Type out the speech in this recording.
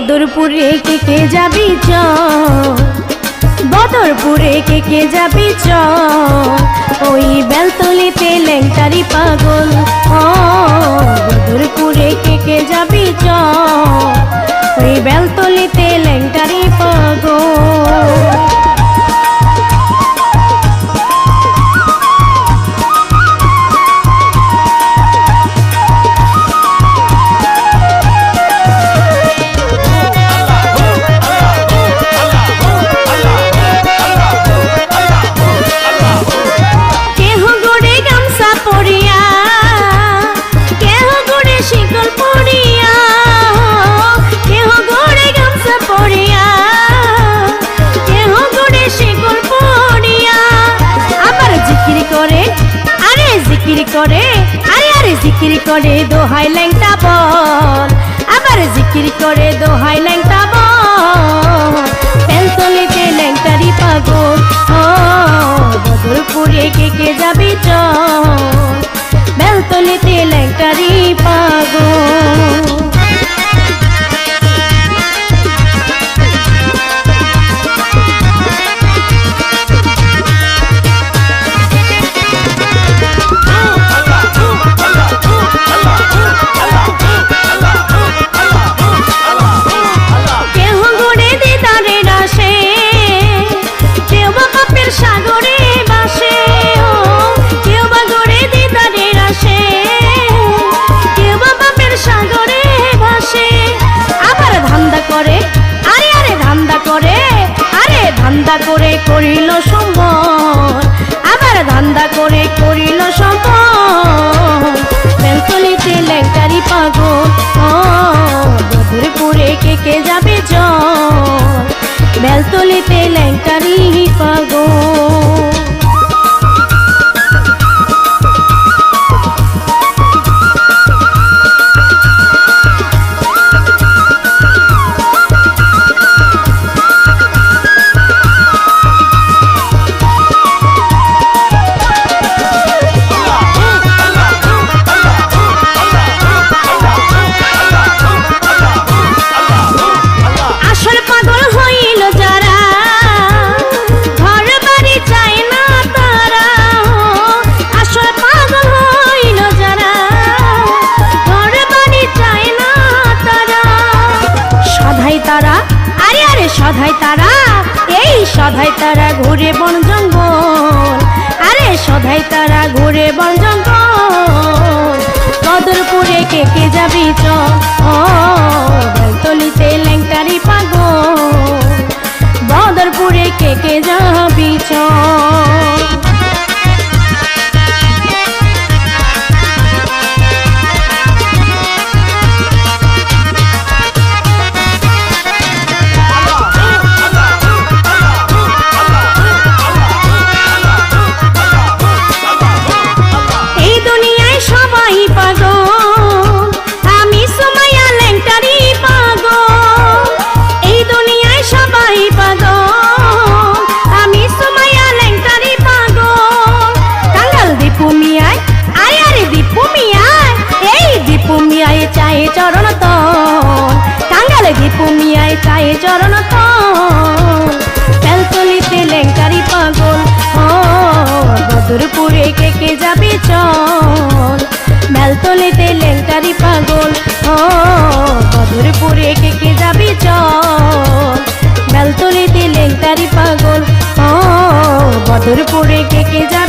বদরপুরে কে যাবি চল, বদরপুরে কে যাবি চল, ওই বেলতলিতে ল্যাংটারি পাগল। বদরপুরে কে যাবি চল, ওই বেলতলিতে ল্যাংটারি পাগল। জিকির করে দোহাই ল্যাংটা বল, আবার জিকির করে দোহাই ল্যাংটা বল, বেলতলিতে ল্যাংটারি পাগল। বদরপুরে কে যাবি চল, বেলতলিতে ল্যাংটারি পাগল। ধান্দা করে করিল সম্বল, আবার ধান্দা করে করিল সম্বল, বেলতলিতে ল্যাংটারি পাগল। বদরপুরে কে যাবে চল, বেলতলিতে ল্যাংটারি পাগল। সধাই তারা, এই সধাই তারা ঘুরে বন জঙ্গল, আরে সধাই তারা ঘুরে বন জঙ্গল। বদরপুরে কে যাবি চল, বেলতলিতে ল্যাংটারি পাগল। বদরপুরে কে যাবি চল। চায়ে চরণ তল, কাঙ্গালে দীপু মিয়ায় চায়ে চরণ তল, বেলতলিতে ল্যাংটারি পাগল। বদরপুরে কে যাবি চল, বেলতলিতে ল্যাংটারি পাগল। বদরপুরে কে যাবি চল, বেলতলিতে ল্যাংটারি পাগল। বদরপুরে কে যাবি